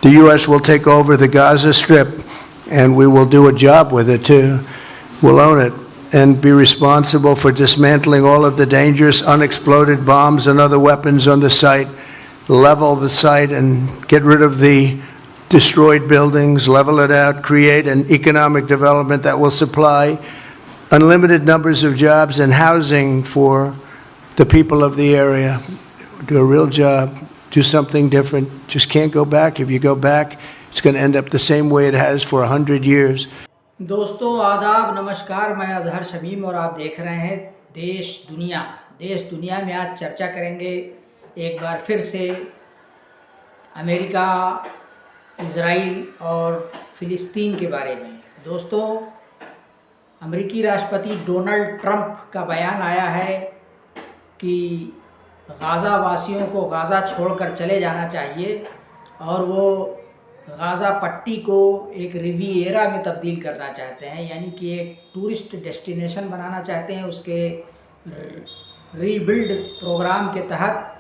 The U.S. will take over the Gaza Strip, and we will do a job with it too. We'll own it and be responsible for dismantling all of the dangerous unexploded bombs and other weapons on the site, level the site and get rid of the destroyed buildings, level it out, create an economic development that will supply unlimited numbers of jobs and housing for the people of the area. Do a real job. Do something different. Just can't go back. If you go back, it's going to end up the same way it has for 100 years. दोस्तों आदाब नमस्कार, मैं अजहर शमीम और आप देख रहे हैं देश दुनिया में आज चर्चा करेंगे एक बार फिर से अमेरिका, इजराइल और फ़िलिस्तीन के बारे में। दोस्तों, अमेरिकी राष्ट्रपति डोनाल्ड ट्रंप का बयान आया है कि गाज़ा वासियों को गाज़ा छोड़कर चले जाना चाहिए और वो गाज़ा पट्टी को एक रिविएरा में तब्दील करना चाहते हैं, यानी कि एक टूरिस्ट डेस्टिनेशन बनाना चाहते हैं। उसके रीबिल्ड प्रोग्राम के तहत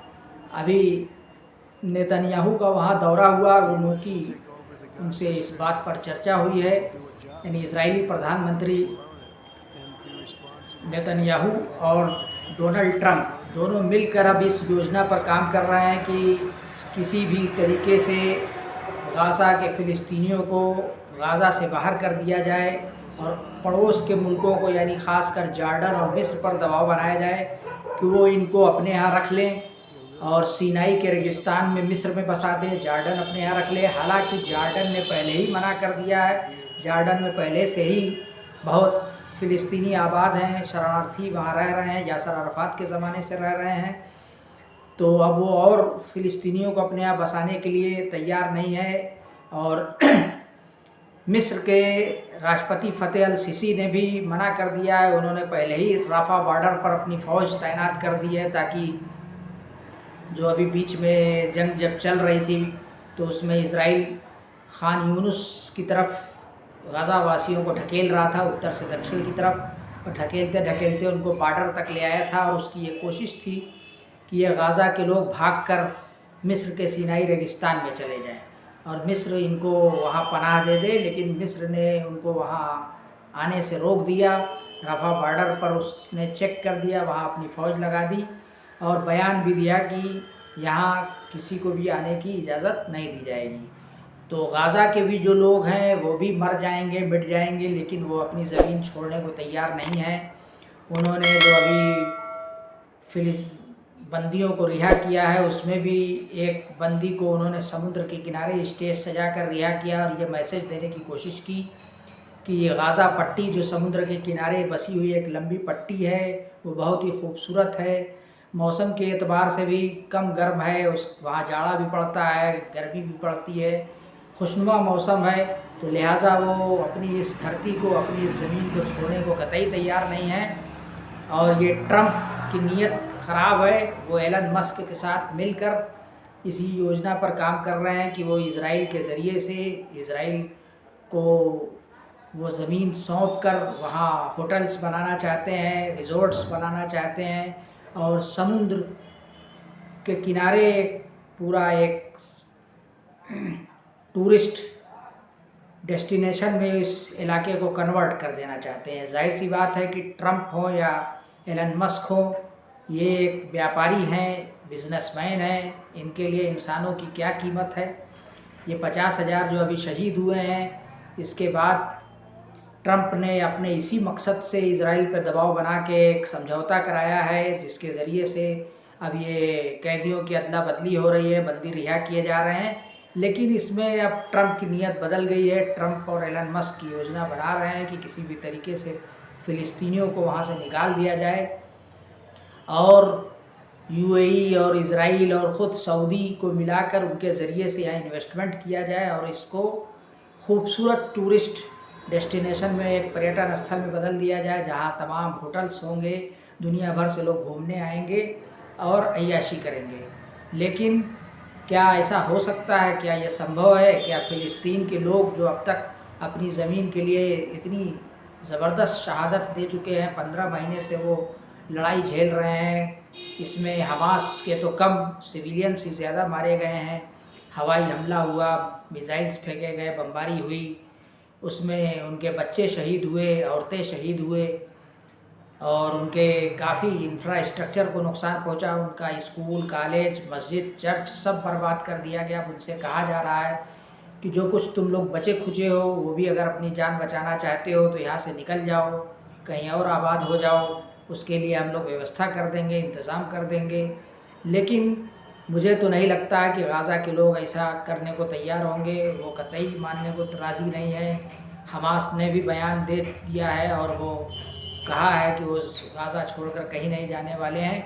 अभी नेतन्याहू का वहाँ दौरा हुआ और उनसे इस बात पर चर्चा हुई है। यानी इजरायली प्रधानमंत्री नेतन्याहू और डोनाल्ड ट्रंप दोनों मिलकर अब इस योजना पर काम कर रहे हैं कि किसी भी तरीके से गाज़ा के फ़िलिस्तीनियों को गाज़ा से बाहर कर दिया जाए और पड़ोस के मुल्कों को यानी ख़ासकर जॉर्डन और मिस्र पर दबाव बनाया जाए कि वो इनको अपने यहाँ रख लें और सीनाई के रेगिस्तान में मिस्र में बसा दें, जॉर्डन अपने यहाँ रख ले। हालांकि जॉर्डन ने पहले ही मना कर दिया है। जॉर्डन में पहले से ही बहुत फ़िलिस्तीनी आबाद हैं, शरणार्थी वहाँ रह रहे हैं, यासर अराफात के ज़माने से रह रहे हैं। तो अब वो और फ़िलिस्तीनियों को अपने यहाँ बसाने के लिए तैयार नहीं है। और मिस्र के राष्ट्रपति फ़तेह अल सीसी ने भी मना कर दिया है। उन्होंने पहले ही राफ़ा बॉर्डर पर अपनी फ़ौज तैनात कर दी है ताकि जो अभी बीच में जंग जब चल रही थी तो उसमें इजराइल खान यूनुस की तरफ गाज़ा वासियों को ढकेल रहा था, उत्तर से दक्षिण की तरफ, और ढकेलते ढकेलते उनको बॉर्डर तक ले आया था। और उसकी ये कोशिश थी कि ये गाज़ा के लोग भागकर मिस्र के सीनाई रेगिस्तान में चले जाएं और मिस्र इनको वहाँ पनाह दे दे, लेकिन मिस्र ने उनको वहाँ आने से रोक दिया। रफ़ा बॉर्डर पर उसने चेक कर दिया, वहाँ अपनी फ़ौज लगा दी और बयान भी दिया कि यहाँ किसी को भी आने की इजाज़त नहीं दी जाएगी। तो गाज़ा के भी जो लोग हैं वो भी मर जाएंगे, मिट जाएंगे, लेकिन वो अपनी ज़मीन छोड़ने को तैयार नहीं हैं। उन्होंने जो अभी बंदियों को रिहा किया है उसमें भी एक बंदी को उन्होंने समुद्र के किनारे स्टेज सजाकर रिहा किया और ये मैसेज देने की कोशिश की कि ये गाज़ा पट्टी जो समुद्र के किनारे बसी हुई एक लंबी पट्टी है वो बहुत ही खूबसूरत है। मौसम के एतबार से भी कम गर्म है, वहाँ जाड़ा भी पड़ता है, गर्मी भी पड़ती है, खुशनुमा मौसम है। तो लिहाजा वो अपनी इस धरती को, अपनी इस ज़मीन को छोड़ने को कतई तैयार नहीं है। और ये ट्रंप की नीयत ख़राब है। वो एलन मस्क के साथ मिलकर इसी योजना पर काम कर रहे हैं कि वो इज़राइल के ज़रिए से इज़राइल को वो ज़मीन सौंप कर वहाँ होटल्स बनाना चाहते हैं, रिज़ॉर्ट्स बनाना चाहते हैं और समुद्र के किनारे पूरा एक टूरिस्ट डेस्टिनेशन में इस इलाके को कन्वर्ट कर देना चाहते हैं। जाहिर सी बात है कि ट्रंप हो या एलन मस्क हो, ये एक व्यापारी हैं, बिजनेसमैन हैं, इनके लिए इंसानों की क्या कीमत है। ये 50,000 जो अभी शहीद हुए हैं, इसके बाद ट्रंप ने अपने इसी मकसद से इजराइल पर दबाव बना के एक समझौता कराया है जिसके ज़रिए से अब ये कैदियों की अदला बदली हो रही है, बंदी रिहा किए जा रहे हैं। लेकिन इसमें अब ट्रंप की नीयत बदल गई है। ट्रंप और एलन मस्क की योजना बना रहे हैं कि किसी भी तरीके से फ़िलिस्तीनियों को वहाँ से निकाल दिया जाए और यूएई और इजराइल और ख़ुद सऊदी को मिलाकर उनके ज़रिए से यहाँ इन्वेस्टमेंट किया जाए और इसको खूबसूरत टूरिस्ट डेस्टिनेशन में, एक पर्यटन स्थल में बदल दिया जाए जहाँ तमाम होटल्स होंगे, दुनिया भर से लोग घूमने आएंगे और अय्याशी करेंगे। लेकिन क्या ऐसा हो सकता है? क्या यह संभव है? क्या फ़िलिस्तीन के लोग जो अब तक अपनी ज़मीन के लिए इतनी ज़बरदस्त शहादत दे चुके हैं, 15 महीने से वो लड़ाई झेल रहे हैं, इसमें हमास के तो कम सिविलियंस ही ज़्यादा मारे गए हैं, हवाई हमला हुआ, मिसाइल्स फेंके गए, बमबारी हुई, उसमें उनके बच्चे शहीद हुए, औरतें शहीद हुए और उनके काफ़ी इंफ्रास्ट्रक्चर को नुकसान पहुंचा। उनका स्कूल, कॉलेज, मस्जिद, चर्च सब बर्बाद कर दिया गया। उनसे कहा जा रहा है कि जो कुछ तुम लोग बचे खुचे हो वो भी अगर अपनी जान बचाना चाहते हो तो यहाँ से निकल जाओ, कहीं और आबाद हो जाओ, उसके लिए हम लोग व्यवस्था कर देंगे, इंतज़ाम कर देंगे। लेकिन मुझे तो नहीं लगता है कि गाज़ा के लोग ऐसा करने को तैयार होंगे, वो कतई मानने को राज़ी नहीं है। हमास ने भी बयान दे दिया है और वो कहा है कि वो गाज़ा छोड़कर कहीं नहीं जाने वाले हैं।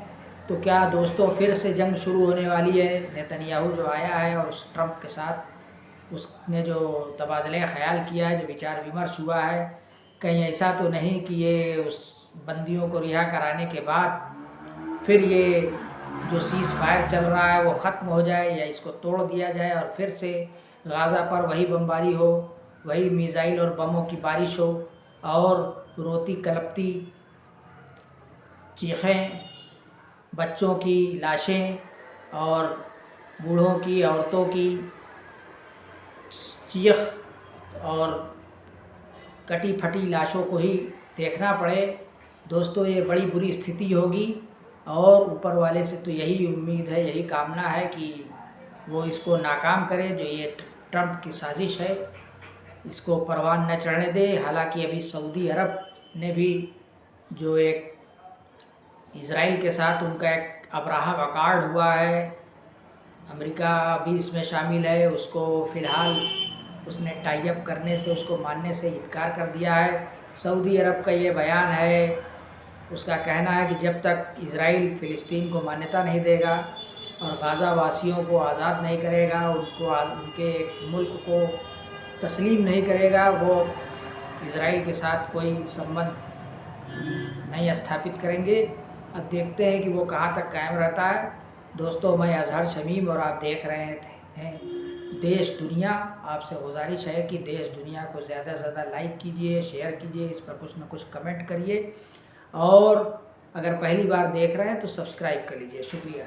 तो क्या दोस्तों फिर से जंग शुरू होने वाली है? नेतन्याहू जो आया है और उस ट्रंप के साथ उसने जो तबादले ख़याल किया है, जो विचार विमर्श हुआ है, कहीं ऐसा तो नहीं कि ये उस बंदियों को रिहा कराने के बाद फिर ये जो सीज़ फायर चल रहा है वो ख़त्म हो जाए या इसको तोड़ दिया जाए और फिर से गाज़ा पर वही बमबारी हो, वही मिसाइल और बमों की बारिश हो और रोती कलपती चीखें, बच्चों की लाशें और बूढ़ों की, औरतों की चीख और कटी फटी लाशों को ही देखना पड़े। दोस्तों ये बड़ी बुरी स्थिति होगी और ऊपर वाले से तो यही उम्मीद है, यही कामना है कि वो इसको नाकाम करे, जो ये ट्रंप की साजिश है इसको परवान न चढ़ने दे। हालांकि अभी सऊदी अरब ने भी जो एक इज़राइल के साथ उनका एक अब्राहम अकॉर्ड हुआ है, अमेरिका भी इसमें शामिल है, उसको फ़िलहाल उसने टाई अप करने से, उसको मानने से इनकार कर दिया है। सऊदी अरब का ये बयान है, उसका कहना है कि जब तक इज़राइल फ़िलिस्तीन को मान्यता नहीं देगा और गाज़ा वासियों को आज़ाद नहीं करेगा, उनके मुल्क को तस्लीम नहीं करेगा, वो इज़राइल के साथ कोई संबंध नहीं स्थापित करेंगे। अब देखते हैं कि वो कहाँ तक कायम रहता है। दोस्तों मैं अज़हर शमीम और आप देख रहे हैं देश दुनिया। आपसे गुजारिश है कि देश दुनिया को ज़्यादा से ज़्यादा लाइक कीजिए, शेयर कीजिए, इस पर कुछ ना कुछ कमेंट करिए और अगर पहली बार देख रहे हैं तो सब्सक्राइब कर लीजिए। शुक्रिया।